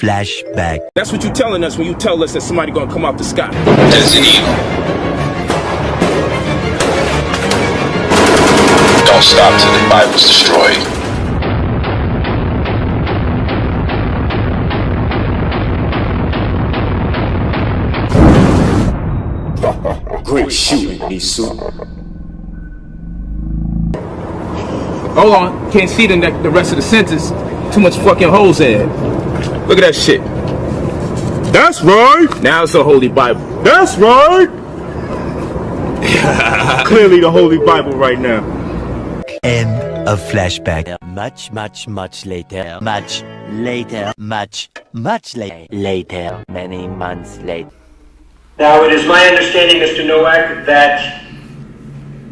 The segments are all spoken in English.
Flashback. That's what you're telling us when you tell us that somebody gonna come out the sky. Resident Evil. Don't stop till the Bible's destroyed. Great shooting, Nisu. Hold on, can't see the rest of the sentence. Too much fucking holes in it. Look at that shit. That's right. Now it's the Holy Bible. That's right. Clearly the Holy Bible right now. End of Flashback. Much later. Much later. Many months later. Now, it is my understanding, Mr. Nowak, that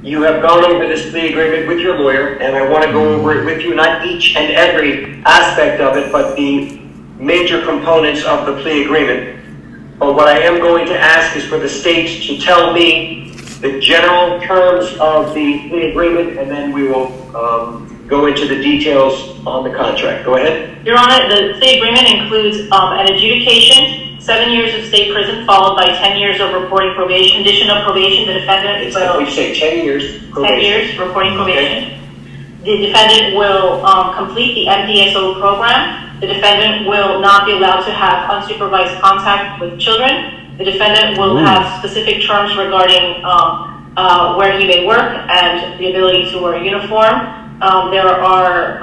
you have gone over this plea agreement with your lawyer, and I want to go over it with you, not each and every aspect of it, but the major components of the plea agreement. But what I am going to ask is for the state to tell me the general terms of the plea agreement, and then we will go into the details on the contract. Go ahead. Your Honor, the plea agreement includes an adjudication, 7 years of state prison, followed by 10 years of reporting probation. Condition of probation, the defendant will... We say 10 years probation. 10 years reporting probation. Okay. The defendant will complete the MDSO program. The defendant will not be allowed to have unsupervised contact with children. The defendant will have specific terms regarding where he may work and the ability to wear a uniform. There are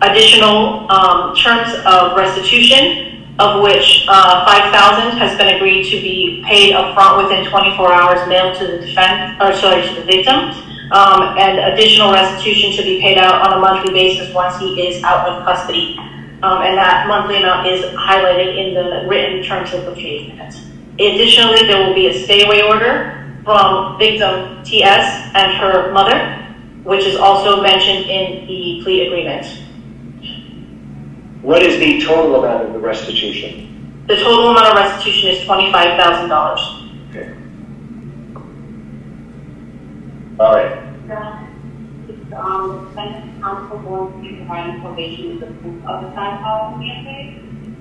additional terms of restitution, of which $5,000 has been agreed to be paid upfront within 24 hours mailed to the to the victim, and additional restitution to be paid out on a monthly basis once he is out of custody. And that monthly amount is highlighted in the written terms of the plea agreement. Additionally, there will be a stay-away order from victim TS and her mother, which is also mentioned in the plea agreement. What is the total amount of the restitution? The total amount of restitution is $25,000. Okay. All right. Defendant's counsel going to be providing probation as a proof of the time policy being paid?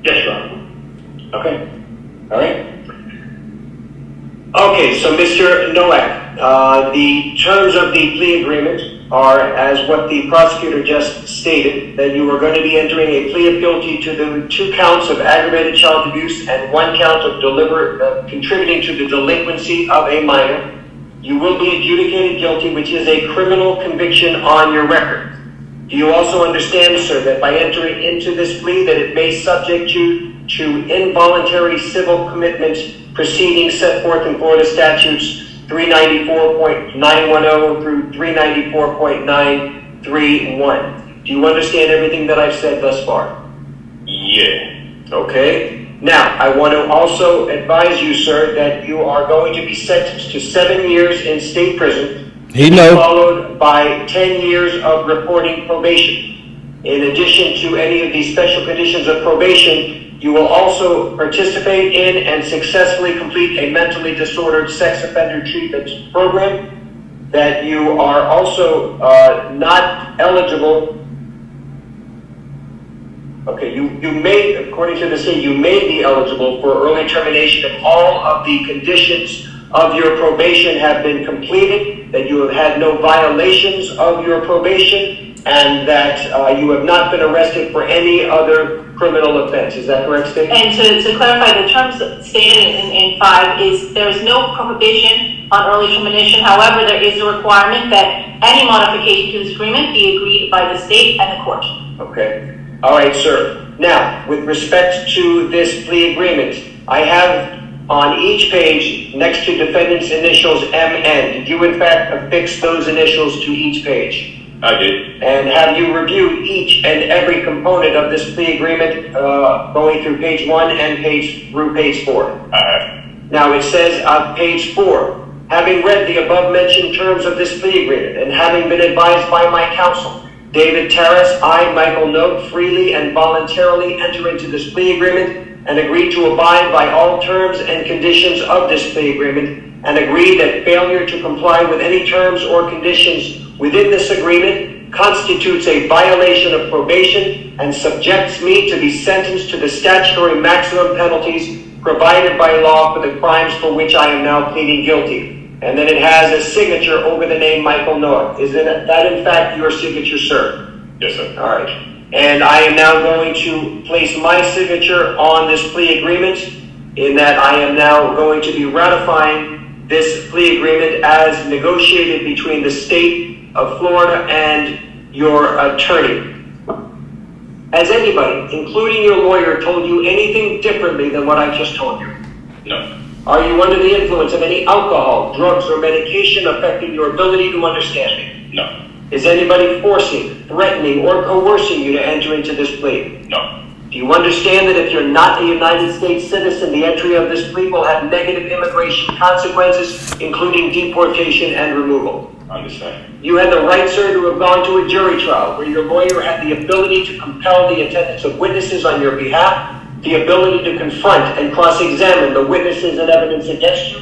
Yes, Your Honor. Okay. All right. Okay, so Mr. Nowak, the terms of the plea agreement are as what the prosecutor just stated, that you are going to be entering a plea of guilty to the 2 counts of aggravated child abuse and 1 count of contributing to the delinquency of a minor. You will be adjudicated guilty, which is a criminal conviction on your record. Do you also understand, sir, that by entering into this plea that it may subject you to involuntary civil commitment proceedings set forth in Florida statutes 394.910 through 394.931. Do you understand everything that I've said thus far? Yeah. Okay. Now, I want to also advise you, sir, that you are going to be sentenced to 7 years in state prison, followed by 10 years of reporting probation. In addition to any of these special conditions of probation, you will also participate in and successfully complete a mentally disordered sex offender treatment program, that you are also not eligible. Okay, you may, according to the state, you may be eligible for early termination if all of the conditions of your probation have been completed, that you have had no violations of your probation, and that you have not been arrested for any other criminal offense. Is that correct, State? And to clarify, the terms stated in 5 is there is no prohibition on early termination. However, there is a requirement that any modification to this agreement be agreed by the state and the court. Okay. All right, sir. Now, with respect to this plea agreement, I have on each page, next to defendant's initials, MN. Did you, in fact, affix those initials to each page? I did. And have you reviewed each and every component of this plea agreement going through page 1 and through page 4? I have. Now, it says on page 4, having read the above-mentioned terms of this plea agreement and having been advised by my counsel, David Terrace, I, Michael Note, freely and voluntarily enter into this plea agreement and agree to abide by all terms and conditions of this plea agreement, and agree that failure to comply with any terms or conditions within this agreement constitutes a violation of probation and subjects me to be sentenced to the statutory maximum penalties provided by law for the crimes for which I am now pleading guilty. And then it has a signature over the name Michael Noah. Is that in fact your signature, sir? Yes, sir. All right. And I am now going to place my signature on this plea agreement, in that I am now going to be ratifying this plea agreement as negotiated between the state of Florida and your attorney. Has anybody, including your lawyer, told you anything differently than what I just told you? No. Are you under the influence of any alcohol, drugs, or medication affecting your ability to understand me? No. Is anybody forcing, threatening, or coercing you to enter into this plea? No. Do you understand that if you're not a United States citizen, the entry of this plea will have negative immigration consequences, including deportation and removal? Understand. You had the right, sir, to have gone to a jury trial where your lawyer had the ability to compel the attendance of witnesses on your behalf, the ability to confront and cross-examine the witnesses and evidence against you.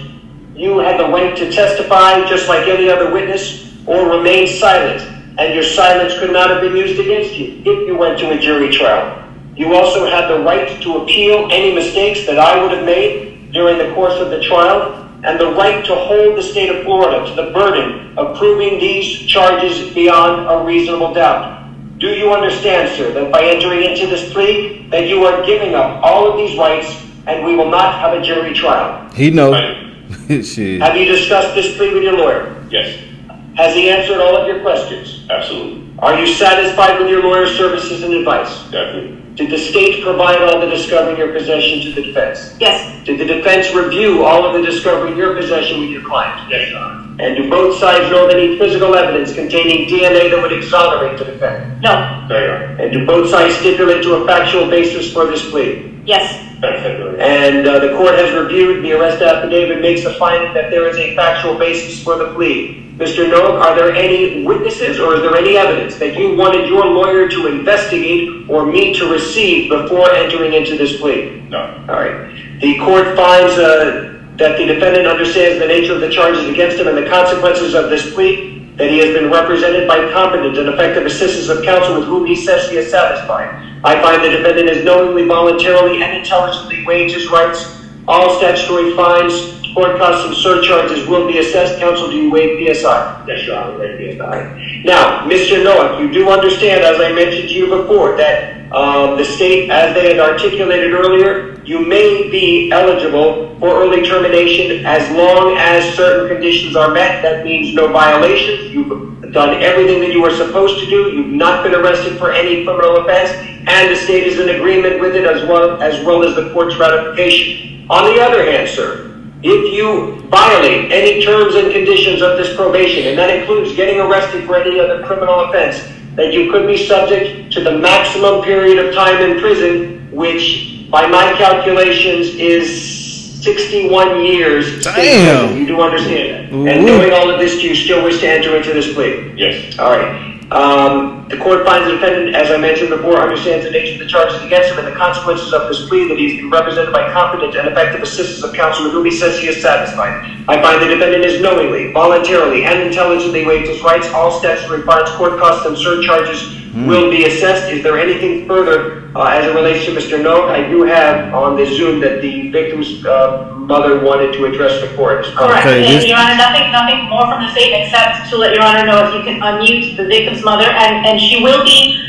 You had the right to testify just like any other witness, or remain silent, and your silence could not have been used against you if you went to a jury trial. You also had the right to appeal any mistakes that I would have made during the course of the trial, and the right to hold the state of Florida to the burden of proving these charges beyond a reasonable doubt. Do you understand, sir, that by entering into this plea, that you are giving up all of these rights, and we will not have a jury trial? He knows. Shit. Have you discussed this plea with your lawyer? Yes. Has he answered all of your questions? Absolutely. Are you satisfied with your lawyer's services and advice? Definitely. Did the state provide all the discovery in your possession to the defense? Yes. Did the defense review all of the discovery in your possession with your client? Yes, Your Honor. And do both sides know of any physical evidence containing DNA that would exonerate the defendant? No. There you are. And do both sides stipulate to a factual basis for this plea? Yes. And the court has reviewed the arrest affidavit, makes a finding that there is a factual basis for the plea. Mr. Noak, are there any witnesses or is there any evidence that you wanted your lawyer to investigate or me to receive before entering into this plea? No. All right. The court finds that the defendant understands the nature of the charges against him and the consequences of this plea, that he has been represented by competent and effective assistance of counsel with whom he says he is satisfied. I find the defendant has knowingly, voluntarily, and intelligently waived his rights. All statutory fines, court costs, and surcharges will be assessed. Counsel, do you waive PSI? Yes, Your Honor. Waive PSI. Now, Mr. Noah, you do understand, as I mentioned to you before, that the state, as they had articulated earlier, you may be eligible for early termination as long as certain conditions are met. That means no violations. You've done everything that you were supposed to do. You've not been arrested for any criminal offense, and the state is in agreement with it as well as the court's ratification. On the other hand, sir, if you violate any terms and conditions of this probation, and that includes getting arrested for any other criminal offense, that you could be subject to the maximum period of time in prison, which by my calculations is 61 years. Damn. You do understand that. Ooh. And knowing all of this, do you still wish to enter into this plea? Yes. All right. The court finds the defendant, as I mentioned before, understands the nature of the charges against him and the consequences of this plea, that he's been represented by competent and effective assistance of counsel with whom he says he is satisfied. I find the defendant is knowingly, voluntarily, and intelligently waived his rights. All statutory fines, court costs, and surcharges will be assessed. Is there anything further as it relates to Mr. Noak? I do have on the Zoom that the victim's mother wanted to address the court. Correct. Okay, Your Honor, nothing more from the state except to let Your Honor know if you can unmute the victim's mother, and she will be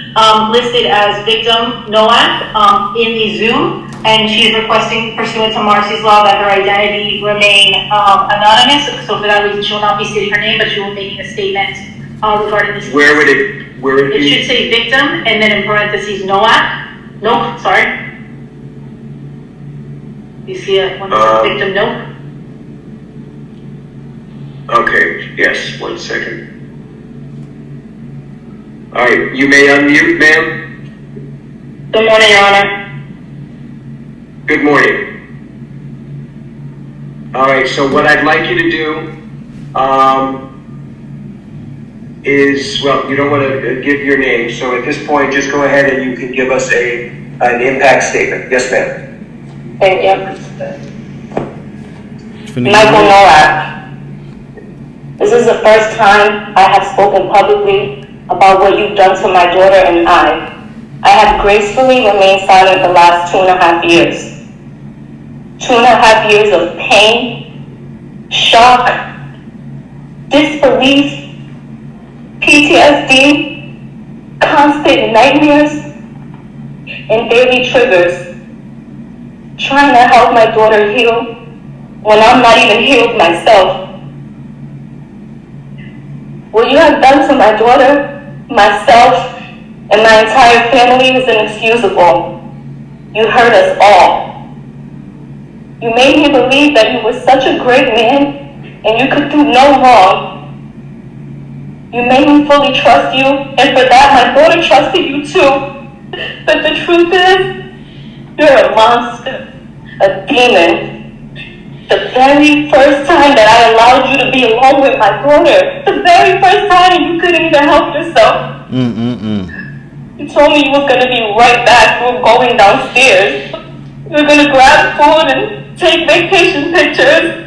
listed as victim Noak in the Zoom, and she is requesting, pursuant to Marcy's law, that her identity remain anonymous. So for that reason, she will not be stating her name, but she will be making a statement regarding this. Where would it It be? should say victim, and then in parentheses Noak, sorry. You see it when it says victim Noak? Okay, yes, 1 second. All right, you may unmute, ma'am. Good morning, Your Honor. Good morning. All right, so what I'd like you to do is, well, you don't want to give your name, so at this point, just go ahead and you can give us an impact statement. Yes, ma'am. Thank you. Michael Noak. This is the first time I have spoken publicly about what you've done to my daughter and I have gracefully remained silent the last 2.5 years. 2.5 years of pain, shock, disbelief, PTSD, constant nightmares, and daily triggers. Trying to help my daughter heal when I'm not even healed myself. What you have done to my daughter, myself, and my entire family is inexcusable. You hurt us all. You made me believe that you were such a great man and you could do no wrong. You made me fully trust you, and for that my daughter trusted you too. But the truth is, you're a monster, a demon. The very first time that I allowed you to be alone with my daughter, the very first time you couldn't even help yourself. You told me you was going to be right back. We were going downstairs. We were going to grab food and take vacation pictures.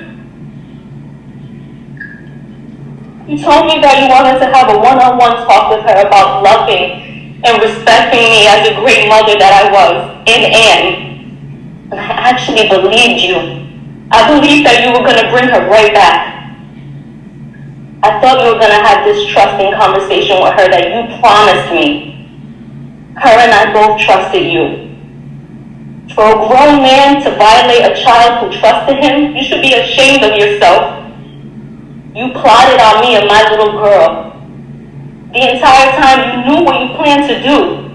You told me that you wanted to have a one-on-one talk with her about loving and respecting me as a great mother that I was, and am. And I actually believed you. I believed that you were going to bring her right back. I thought you were going to have this trusting conversation with her that you promised me. Her and I both trusted you. For a grown man to violate a child who trusted him, you should be ashamed of yourself. You plotted on me and my little girl. The entire time you knew what you planned to do.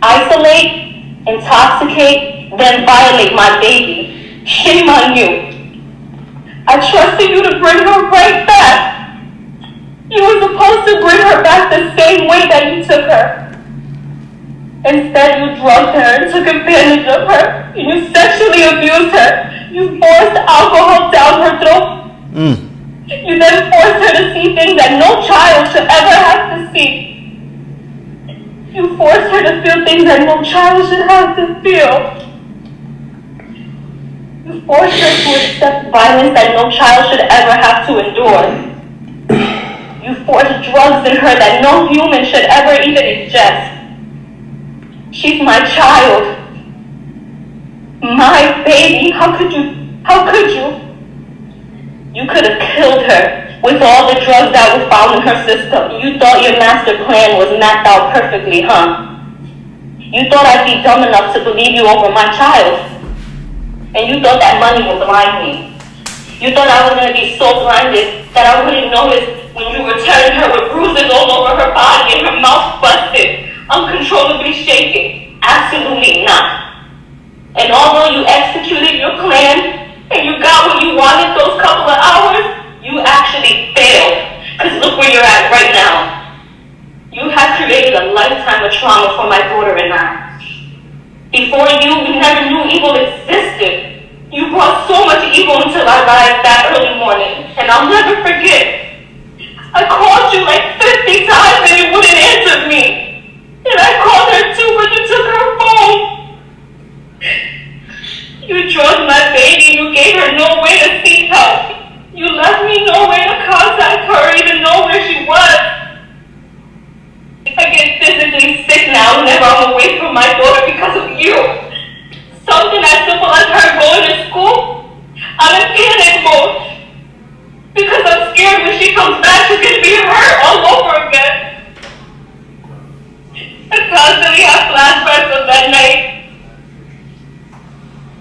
Isolate, intoxicate, then violate my baby. Shame on you. I trusted you to bring her right back. You were supposed to bring her back the same way that you took her. Instead, you drugged her and took advantage of her. You sexually abused her. You forced alcohol down her throat. You then forced her to see things that no child should ever have to see. You forced her to feel things that no child should have to feel. You forced her to accept violence that no child should ever have to endure. You forced drugs in her that no human should ever even ingest. She's my child. My baby. How could you? How could you? You could have killed her with all the drugs that were found in her system. You thought your master plan was mapped out perfectly, huh? You thought I'd be dumb enough to believe you over my child. And you thought that money would blind me. You thought I was going to be so blinded that I wouldn't notice when you were tearing her with bruises all over her body and her mouth busted, uncontrollably shaking. Absolutely not. And although you executed your plan and you got what you wanted those couple of hours, you actually failed. Because look where you're at right now. You have created a lifetime of trauma for my daughter and I. Before you, we never knew evil existed. You brought so much evil into our lives that early morning, and I'll never forget. I called you like 50 times and you wouldn't answer me. And I called her too, but you took her phone. You drugged my baby, you gave her no way to seek help. You left me no way to contact her, even know where she was. I get physically sick now whenever I'm away from my daughter because of you. Something as simple as her going to school, I'm in panic mode. Because I'm scared when she comes back, she's going to be hurt all over again. I constantly have flashbacks of that night.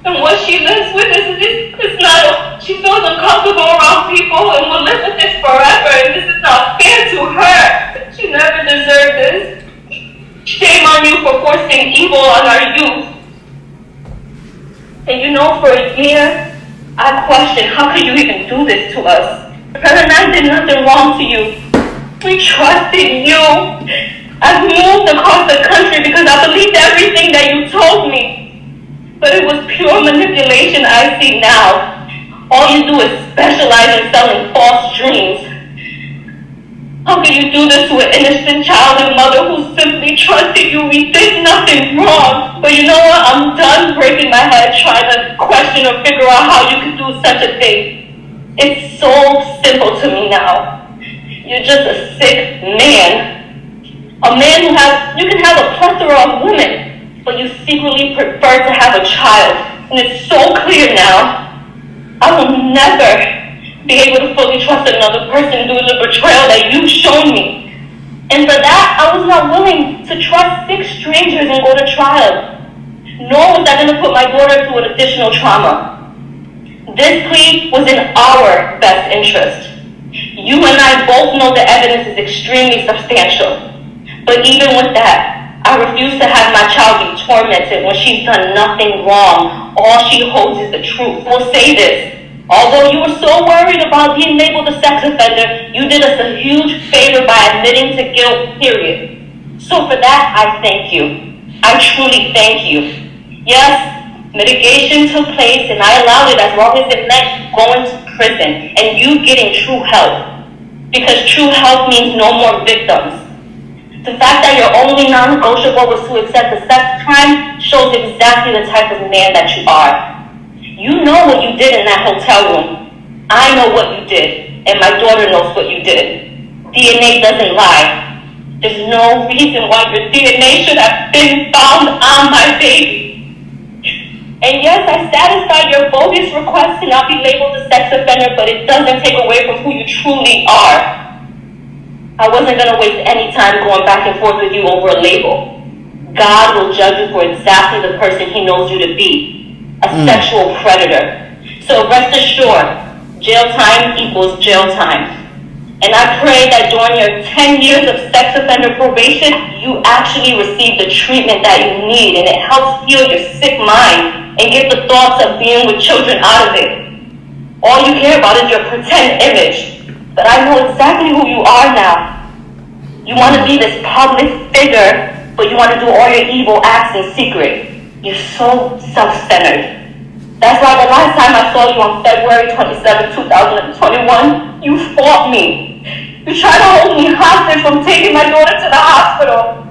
And what she lives with is not, she feels uncomfortable around people and will live with this forever. And this is not fair to her. She never deserved this. Shame on you for forcing evil on our youth. And you know, for a year, I questioned, how could you even do this to us? Her and I did nothing wrong to you. We trusted you. I've moved across the country because I believed everything that you told me. But it was pure manipulation I see now. All you do is specialize in selling false dreams. How can you do this to an innocent child and mother who simply trusted you? We did nothing wrong. But you know what? I'm done breaking my head trying to question or figure out how you could do such a thing. It's so simple to me now. You're just a sick man. A man you can have a plethora of women, but you secretly prefer to have a child. And it's so clear now. I will never be able to fully trust another person due to the betrayal that you've shown me. And for that, I was not willing to trust 6 strangers and go to trial. Nor was I going to put my daughter through an additional trauma. This plea was in our best interest. You and I both know the evidence is extremely substantial. But even with that, I refuse to have my child be tormented when she's done nothing wrong. All she holds is the truth. We'll say this. Although you were so worried about being labeled a sex offender, you did us a huge favor by admitting to guilt, period. So for that, I thank you. I truly thank you. Yes, mitigation took place and I allowed it as long as it meant going to prison and you getting true help. Because true help means no more victims. The fact that your only non-negotiable was to accept a sex crime shows exactly the type of man that you are. You know what you did in that hotel room. I know what you did, and my daughter knows what you did. DNA doesn't lie. There's no reason why your DNA should have been found on my baby. And yes, I satisfied your bogus request to not be labeled a sex offender, but it doesn't take away from who you truly are. I wasn't going to waste any time going back and forth with you over a label. God will judge you for exactly the person he knows you to be, a sexual predator. So rest assured, jail time equals jail time. And I pray that during your 10 years of sex offender probation, you actually receive the treatment that you need and it helps heal your sick mind and get the thoughts of being with children out of it. All you care about is your pretend image. But I know exactly who you are now. You want to be this public figure, but you want to do all your evil acts in secret. You're so self-centered. That's why the last time I saw you on February 27, 2021, you fought me. You tried to hold me hostage from taking my daughter to the hospital.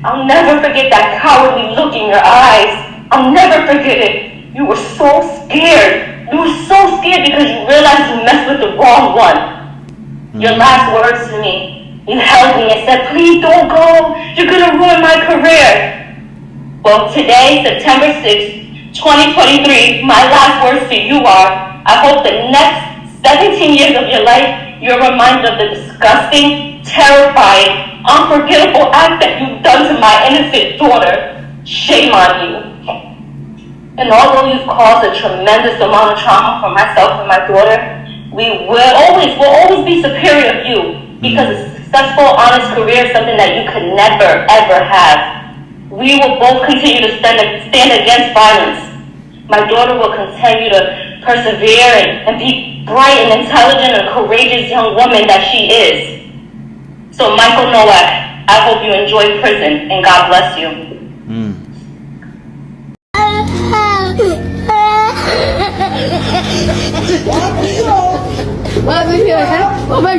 I'll never forget that cowardly look in your eyes. I'll never forget it. You were so scared. You were so scared because you realized you messed with the wrong one. Your last words to me, you held me and said, please don't go. You're going to ruin my career. Well, today, September 6th, 2023, my last words to you are, I hope the next 17 years of your life, you're reminded of the disgusting, terrifying, unforgettable act that you've done to my innocent daughter. Shame on you. And although you've caused a tremendous amount of trauma for myself and my daughter, we will always be superior to you because a successful, honest career is something that you could never, ever have. We will both continue to stand against violence. My daughter will continue to persevere and be bright and intelligent and courageous young woman that she is. So Michael Nowak, I hope you enjoy prison and God bless you. What?